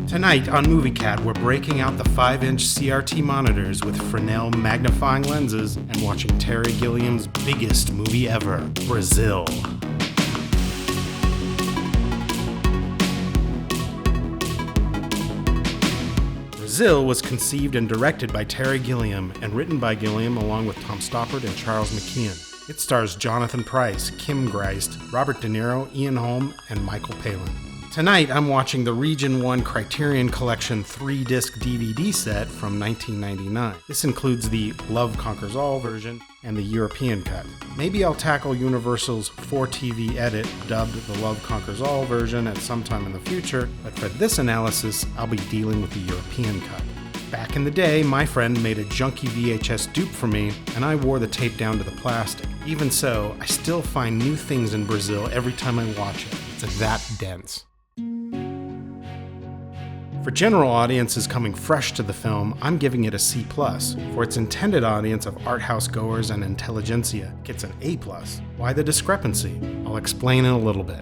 Tonight on MovieCat, we're breaking out the 5-inch CRT monitors with Fresnel magnifying lenses and watching Terry Gilliam's biggest movie ever, Brazil. Brazil was conceived and directed by Terry Gilliam and written by Gilliam along with Tom Stoppard and Charles McKeon. It stars Jonathan Pryce, Kim Greist, Robert De Niro, Ian Holm, and Michael Palin. Tonight, I'm watching the Region 1 Criterion Collection 3-disc DVD set from 1999. This includes the Love Conquers All version and the European cut. Maybe I'll tackle Universal's 4TV edit, dubbed the Love Conquers All version at some time in the future, but for this analysis, I'll be dealing with the European cut. Back in the day, my friend made a junky VHS dupe for me, and I wore the tape down to the plastic. Even so, I still find new things in Brazil every time I watch it. It's that dense. For general audiences coming fresh to the film, I'm giving it a C+. For its intended audience of art house goers and intelligentsia, it gets an A+. Why the discrepancy? I'll explain in a little bit.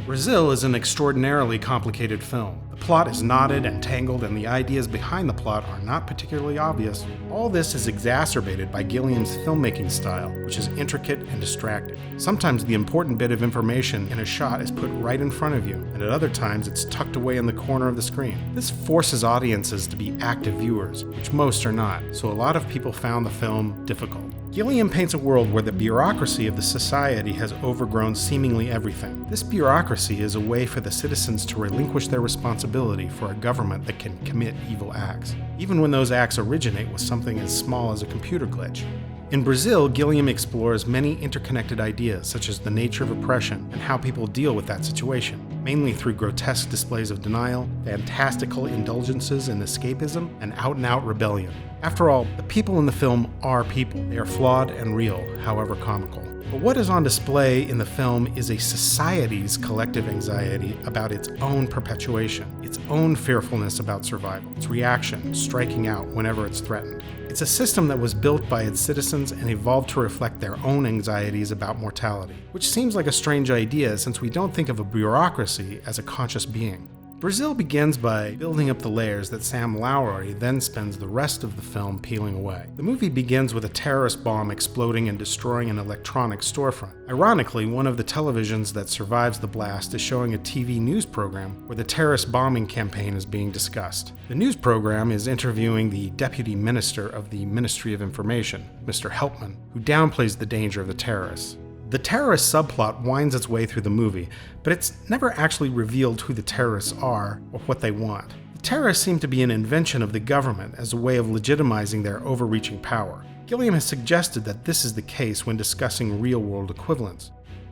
Brazil is an extraordinarily complicated film. The plot is knotted and tangled, and the ideas behind the plot are not particularly obvious. All this is exacerbated by Gilliam's filmmaking style, which is intricate and distracting. Sometimes the important bit of information in a shot is put right in front of you, and at other times it's tucked away in the corner of the screen. This forces audiences to be active viewers, which most are not, so a lot of people found the film difficult. Gilliam paints a world where the bureaucracy of the society has overgrown seemingly everything. This bureaucracy is a way for the citizens to relinquish their responsibility for a government that can commit evil acts, even when those acts originate with something as small as a computer glitch. In Brazil, Gilliam explores many interconnected ideas, such as the nature of oppression and how people deal with that situation, mainly through grotesque displays of denial, fantastical indulgences in escapism, and out-and-out rebellion. After all, the people in the film are people. They are flawed and real, however comical. But what is on display in the film is a society's collective anxiety about its own perpetuation, its own fearfulness about survival, its reaction, striking out whenever it's threatened. It's a system that was built by its citizens and evolved to reflect their own anxieties about mortality, which seems like a strange idea since we don't think of a bureaucracy as a conscious being. Brazil begins by building up the layers that Sam Lowry then spends the rest of the film peeling away. The movie begins with a terrorist bomb exploding and destroying an electronics storefront. Ironically, one of the televisions that survives the blast is showing a TV news program where the terrorist bombing campaign is being discussed. The news program is interviewing the Deputy Minister of the Ministry of Information, Mr. Helpman, who downplays the danger of the terrorists. The terrorist subplot winds its way through the movie, but it's never actually revealed who the terrorists are or what they want. The terrorists seem to be an invention of the government as a way of legitimizing their overreaching power. Gilliam has suggested that this is the case when discussing real-world equivalents.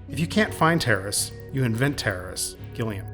If you can't find terrorists, you invent terrorists. Gilliam.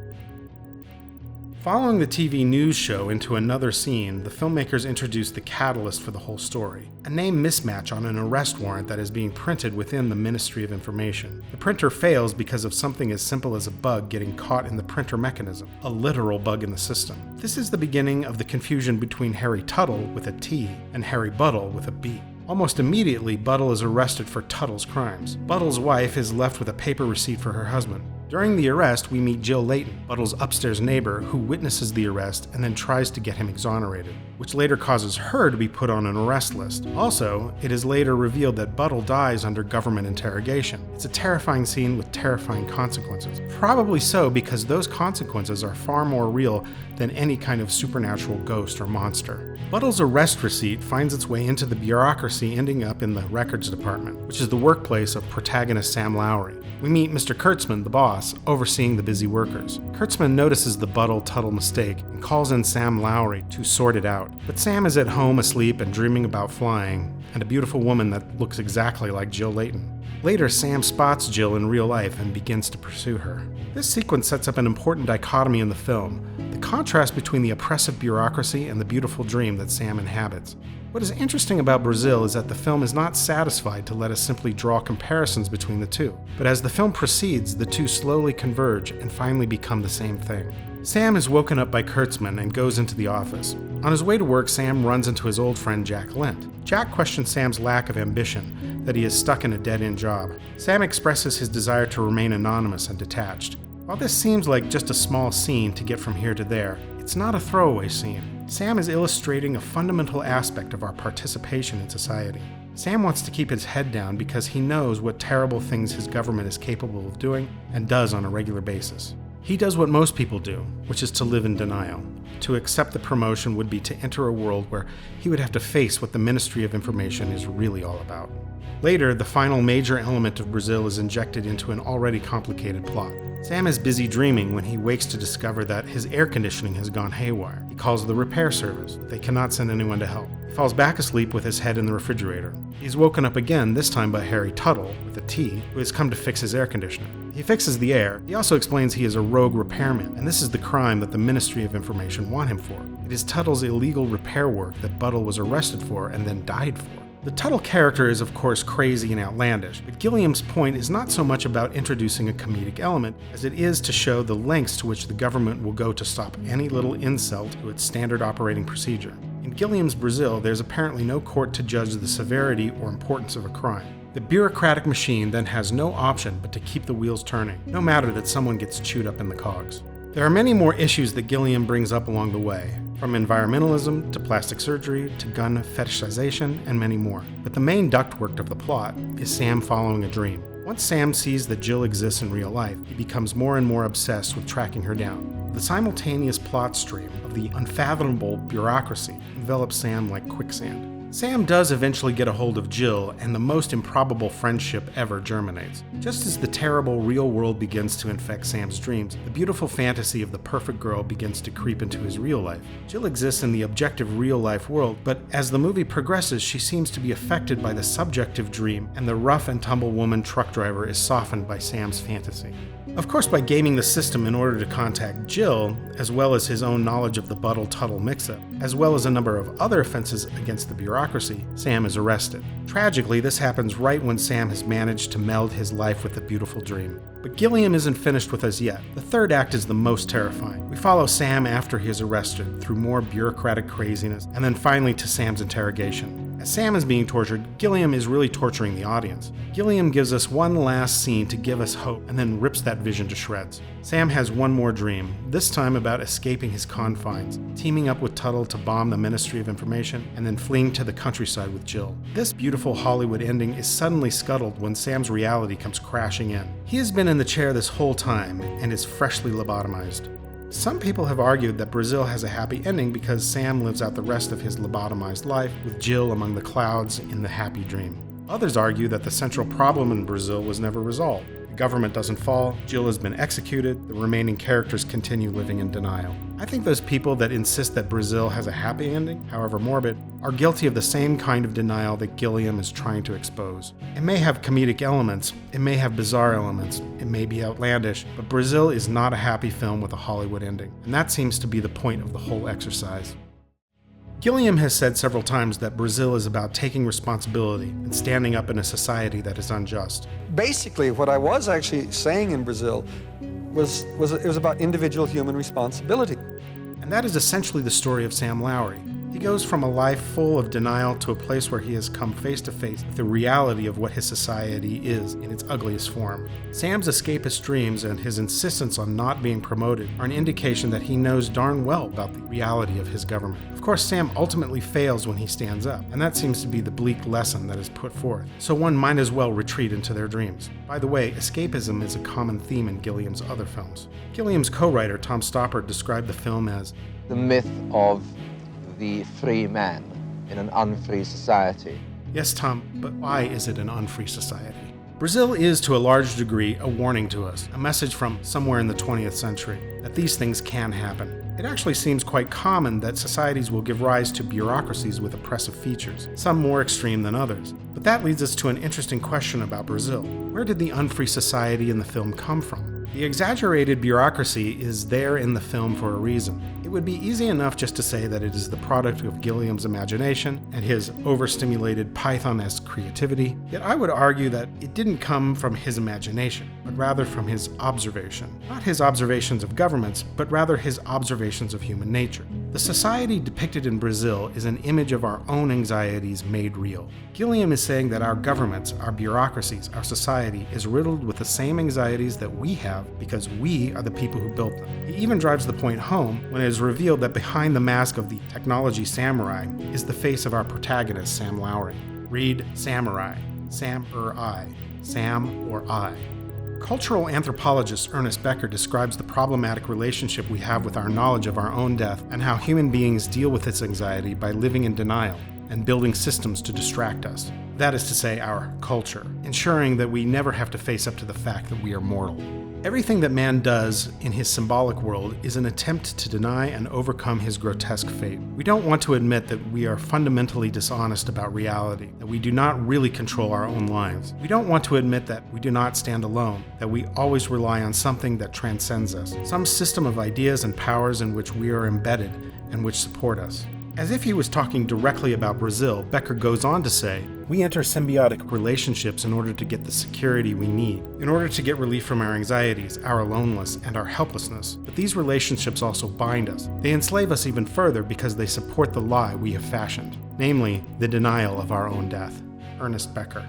Following the TV news show into another scene, the filmmakers introduce the catalyst for the whole story, a name mismatch on an arrest warrant that is being printed within the Ministry of Information. The printer fails because of something as simple as a bug getting caught in the printer mechanism, a literal bug in the system. This is the beginning of the confusion between Harry Tuttle with a T and Harry Buttle with a B. Almost immediately, Buttle is arrested for Tuttle's crimes. Buttle's wife is left with a paper receipt for her husband. During the arrest, we meet Jill Layton, Buttle's upstairs neighbor, who witnesses the arrest and then tries to get him exonerated, which later causes her to be put on an arrest list. Also, it is later revealed that Buttle dies under government interrogation. It's a terrifying scene with terrifying consequences. Probably so because those consequences are far more real than any kind of supernatural ghost or monster. Buttle's arrest receipt finds its way into the bureaucracy, ending up in the records department, which is the workplace of protagonist Sam Lowry. We meet Mr. Kurtzman, the boss, overseeing the busy workers. Kurtzman notices the Buttle-Tuttle mistake and calls in Sam Lowry to sort it out. But Sam is at home asleep and dreaming about flying, and a beautiful woman that looks exactly like Jill Layton. Later, Sam spots Jill in real life and begins to pursue her. This sequence sets up an important dichotomy in the film, the contrast between the oppressive bureaucracy and the beautiful dream that Sam inhabits. What is interesting about Brazil is that the film is not satisfied to let us simply draw comparisons between the two, but as the film proceeds, the two slowly converge and finally become the same thing. Sam is woken up by Kurtzman and goes into the office. On his way to work, Sam runs into his old friend Jack Lint. Jack questions Sam's lack of ambition, that he is stuck in a dead-end job. Sam expresses his desire to remain anonymous and detached. While this seems like just a small scene to get from here to there, It's not a throwaway scene. Sam is illustrating a fundamental aspect of our participation in society. Sam wants to keep his head down because he knows what terrible things his government is capable of doing and does on a regular basis. He does what most people do, which is to live in denial. To accept the promotion would be to enter a world where he would have to face what the Ministry of Information is really all about. Later, the final major element of Brazil is injected into an already complicated plot. Sam is busy dreaming when he wakes to discover that his air conditioning has gone haywire. He calls the repair service. They cannot send anyone to help. He falls back asleep with his head in the refrigerator. He's woken up again, this time by Harry Tuttle, with a T, who has come to fix his air conditioner. He fixes the air. He also explains he is a rogue repairman, and this is the crime that the Ministry of Information want him for. It is Tuttle's illegal repair work that Buttle was arrested for and then died for. The Tuttle character is of course crazy and outlandish, but Gilliam's point is not so much about introducing a comedic element as it is to show the lengths to which the government will go to stop any little insult to its standard operating procedure. In Gilliam's Brazil, there's apparently no court to judge the severity or importance of a crime. The bureaucratic machine then has no option but to keep the wheels turning, no matter that someone gets chewed up in the cogs. There are many more issues that Gilliam brings up along the way, from environmentalism to plastic surgery to gun fetishization and many more. But the main ductwork of the plot is Sam following a dream. Once Sam sees that Jill exists in real life, he becomes more and more obsessed with tracking her down. The simultaneous plot stream of the unfathomable bureaucracy envelops Sam like quicksand. Sam does eventually get a hold of Jill, and the most improbable friendship ever germinates. Just as the terrible real world begins to infect Sam's dreams, the beautiful fantasy of the perfect girl begins to creep into his real life. Jill exists in the objective real-life world, but as the movie progresses, she seems to be affected by the subjective dream, and the rough and tumble woman truck driver is softened by Sam's fantasy. Of course, by gaming the system in order to contact Jill, as well as his own knowledge of the Buttle-Tuttle mix-up, as well as a number of other offenses against the bureaucracy, Sam is arrested. Tragically, this happens right when Sam has managed to meld his life with the beautiful dream. But Gilliam isn't finished with us yet. The third act is the most terrifying. We follow Sam after he is arrested, through more bureaucratic craziness, and then finally to Sam's interrogation. As Sam is being tortured, Gilliam is really torturing the audience. Gilliam gives us one last scene to give us hope, and then rips that vision to shreds. Sam has one more dream, this time about escaping his confines, teaming up with Tuttle to bomb the Ministry of Information, and then fleeing to the countryside with Jill. This beautiful Hollywood ending is suddenly scuttled when Sam's reality comes crashing in. He has been in the chair this whole time, and is freshly lobotomized. Some people have argued that Brazil has a happy ending because Sam lives out the rest of his lobotomized life with Jill among the clouds in the happy dream. Others argue that the central problem in Brazil was never resolved. The government doesn't fall, Jill has been executed, the remaining characters continue living in denial. I think those people that insist that Brazil has a happy ending, however morbid, are guilty of the same kind of denial that Gilliam is trying to expose. It may have comedic elements, it may have bizarre elements, it may be outlandish, but Brazil is not a happy film with a Hollywood ending, and that seems to be the point of the whole exercise. Gilliam has said several times that Brazil is about taking responsibility and standing up in a society that is unjust. Basically, what I was actually saying in Brazil was it was about individual human responsibility. And that is essentially the story of Sam Lowry. He goes from a life full of denial to a place where he has come face to face with the reality of what his society is in its ugliest form. Sam's escapist dreams and his insistence on not being promoted are an indication that he knows darn well about the reality of his government. Of course, Sam ultimately fails when he stands up, and that seems to be the bleak lesson that is put forth, so one might as well retreat into their dreams. By the way, escapism is a common theme in Gilliam's other films. Gilliam's co-writer, Tom Stoppard, described the film as the myth of the free man in an unfree society. Yes, Tom, but why is it an unfree society? Brazil is, to a large degree, a warning to us, a message from somewhere in the 20th century, that these things can happen. It actually seems quite common that societies will give rise to bureaucracies with oppressive features, some more extreme than others. But that leads us to an interesting question about Brazil. Where did the unfree society in the film come from? The exaggerated bureaucracy is there in the film for a reason. It would be easy enough just to say that it is the product of Gilliam's imagination and his overstimulated Python-esque creativity, yet I would argue that it didn't come from his imagination, but rather from his observation. Not his observations of governments, but rather his observations of human nature. The society depicted in Brazil is an image of our own anxieties made real. Gilliam is saying that our governments, our bureaucracies, our society is riddled with the same anxieties that we have have because we are the people who built them. He even drives the point home when it is revealed that behind the mask of the technology samurai is the face of our protagonist, Sam Lowry. Read samurai, Sam or I, Sam or I. Cultural anthropologist Ernest Becker describes the problematic relationship we have with our knowledge of our own death and how human beings deal with this anxiety by living in denial and building systems to distract us. That is to say, our culture, ensuring that we never have to face up to the fact that we are mortal. Everything that man does in his symbolic world is an attempt to deny and overcome his grotesque fate. We don't want to admit that we are fundamentally dishonest about reality, that we do not really control our own lives. We don't want to admit that we do not stand alone, that we always rely on something that transcends us, some system of ideas and powers in which we are embedded and which support us. As if he was talking directly about Brazil, Becker goes on to say, "We enter symbiotic relationships in order to get the security we need, in order to get relief from our anxieties, our aloneness, and our helplessness. But these relationships also bind us. They enslave us even further because they support the lie we have fashioned, namely, the denial of our own death." Ernest Becker.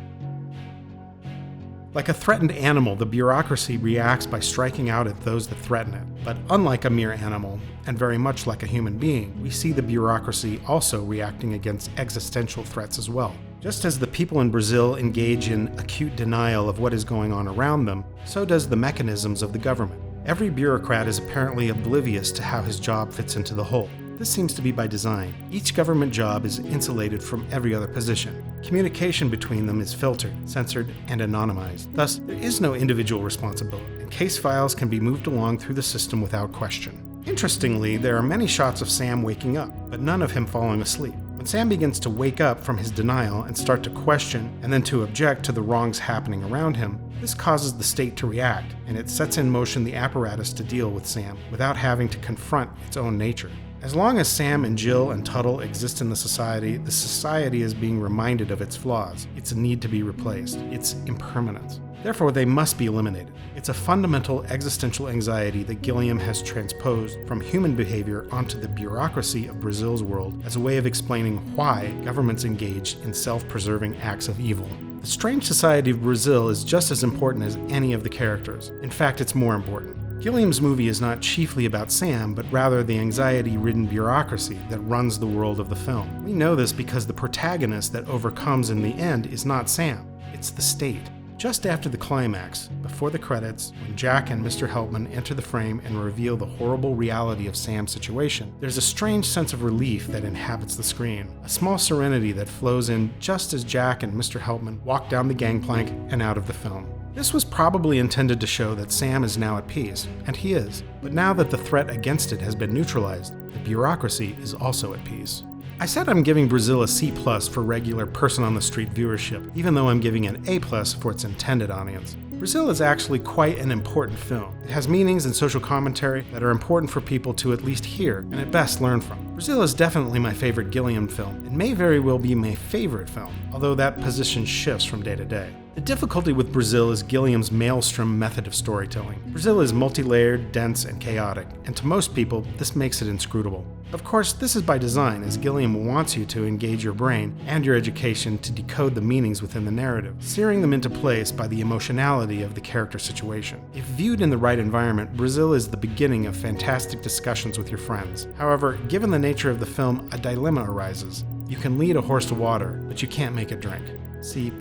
Like a threatened animal, the bureaucracy reacts by striking out at those that threaten it. But unlike a mere animal, and very much like a human being, we see the bureaucracy also reacting against existential threats as well. Just as the people in Brazil engage in acute denial of what is going on around them, so does the mechanisms of the government. Every bureaucrat is apparently oblivious to how his job fits into the whole. This seems to be by design. Each government job is insulated from every other position. Communication between them is filtered, censored, and anonymized. Thus, there is no individual responsibility, and case files can be moved along through the system without question. Interestingly, there are many shots of Sam waking up, but none of him falling asleep. When Sam begins to wake up from his denial and start to question and then to object to the wrongs happening around him, this causes the state to react, and it sets in motion the apparatus to deal with Sam without having to confront its own nature. As long as Sam and Jill and Tuttle exist in the society is being reminded of its flaws, its need to be replaced, its impermanence. Therefore, they must be eliminated. It's a fundamental existential anxiety that Gilliam has transposed from human behavior onto the bureaucracy of Brazil's world as a way of explaining why governments engage in self-preserving acts of evil. The strange society of Brazil is just as important as any of the characters. In fact, it's more important. Gilliam's movie is not chiefly about Sam, but rather the anxiety-ridden bureaucracy that runs the world of the film. We know this because the protagonist that overcomes in the end is not Sam, it's the state. Just after the climax, before the credits, when Jack and Mr. Helpman enter the frame and reveal the horrible reality of Sam's situation, there's a strange sense of relief that inhabits the screen, a small serenity that flows in just as Jack and Mr. Helpman walk down the gangplank and out of the film. This was probably intended to show that Sam is now at peace, and he is, but now that the threat against it has been neutralized, the bureaucracy is also at peace. I said I'm giving Brazil a C+ for regular person-on-the-street viewership, even though I'm giving an A+ for its intended audience. Brazil is actually quite an important film. It has meanings and social commentary that are important for people to at least hear and at best learn from. Brazil is definitely my favorite Gilliam film, and may very well be my favorite film, although that position shifts from day to day. The difficulty with Brazil is Gilliam's maelstrom method of storytelling. Brazil is multi-layered, dense, and chaotic, and to most people, this makes it inscrutable. Of course, this is by design, as Gilliam wants you to engage your brain and your education to decode the meanings within the narrative, searing them into place by the emotionality of the character situation. If viewed in the right environment, Brazil is the beginning of fantastic discussions with your friends. However, given the nature of the film, a dilemma arises. You can lead a horse to water, but you can't make it drink. C+.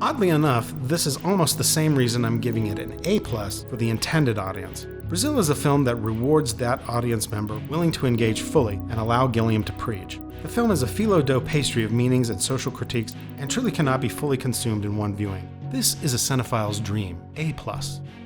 Oddly enough, this is almost the same reason I'm giving it an A+ for the intended audience. Brazil is a film that rewards that audience member willing to engage fully and allow Gilliam to preach. The film is a phyllo dough pastry of meanings and social critiques and truly cannot be fully consumed in one viewing. This is a cinephile's dream, A+.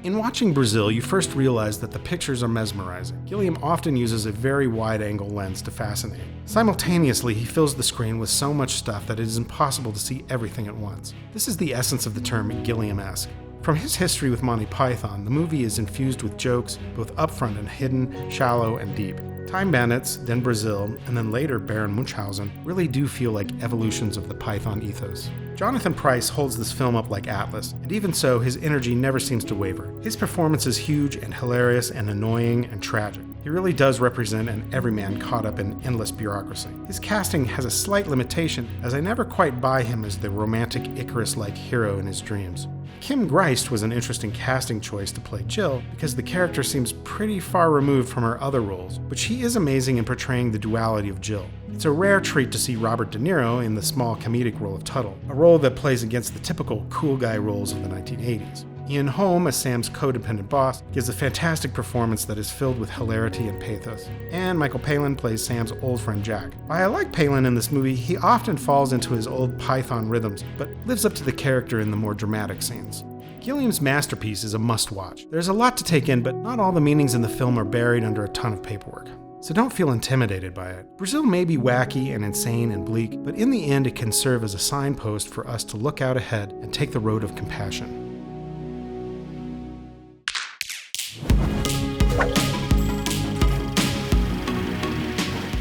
In watching Brazil, you first realize that the pictures are mesmerizing. Gilliam often uses a very wide-angle lens to fascinate. Simultaneously, he fills the screen with so much stuff that it is impossible to see everything at once. This is the essence of the term Gilliam-esque. From his history with Monty Python, the movie is infused with jokes, both upfront and hidden, shallow and deep. Time Bandits, then Brazil, and then later Baron Munchausen really do feel like evolutions of the Python ethos. Jonathan Pryce holds this film up like Atlas, and even so, his energy never seems to waver. His performance is huge and hilarious and annoying and tragic. He really does represent an everyman caught up in endless bureaucracy. His casting has a slight limitation, as I never quite buy him as the romantic Icarus-like hero in his dreams. Kim Greist was an interesting casting choice to play Jill because the character seems pretty far removed from her other roles, but she is amazing in portraying the duality of Jill. It's a rare treat to see Robert De Niro in the small comedic role of Tuttle, a role that plays against the typical cool guy roles of the 1980s. Ian Holm, as Sam's codependent boss, gives a fantastic performance that is filled with hilarity and pathos. And Michael Palin plays Sam's old friend Jack. While I like Palin in this movie, he often falls into his old Python rhythms, but lives up to the character in the more dramatic scenes. Gilliam's masterpiece is a must-watch. There's a lot to take in, but not all the meanings in the film are buried under a ton of paperwork. So don't feel intimidated by it. Brazil may be wacky and insane and bleak, but in the end it can serve as a signpost for us to look out ahead and take the road of compassion.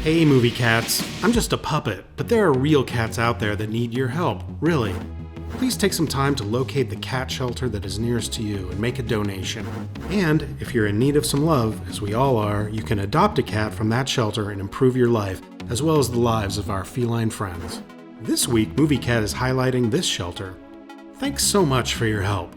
Hey movie cats, I'm just a puppet, but there are real cats out there that need your help, really. Please take some time to locate the cat shelter that is nearest to you and make a donation. And if you're in need of some love, as we all are, you can adopt a cat from that shelter and improve your life, as well as the lives of our feline friends. This week, Movie Cat is highlighting this shelter. Thanks so much for your help.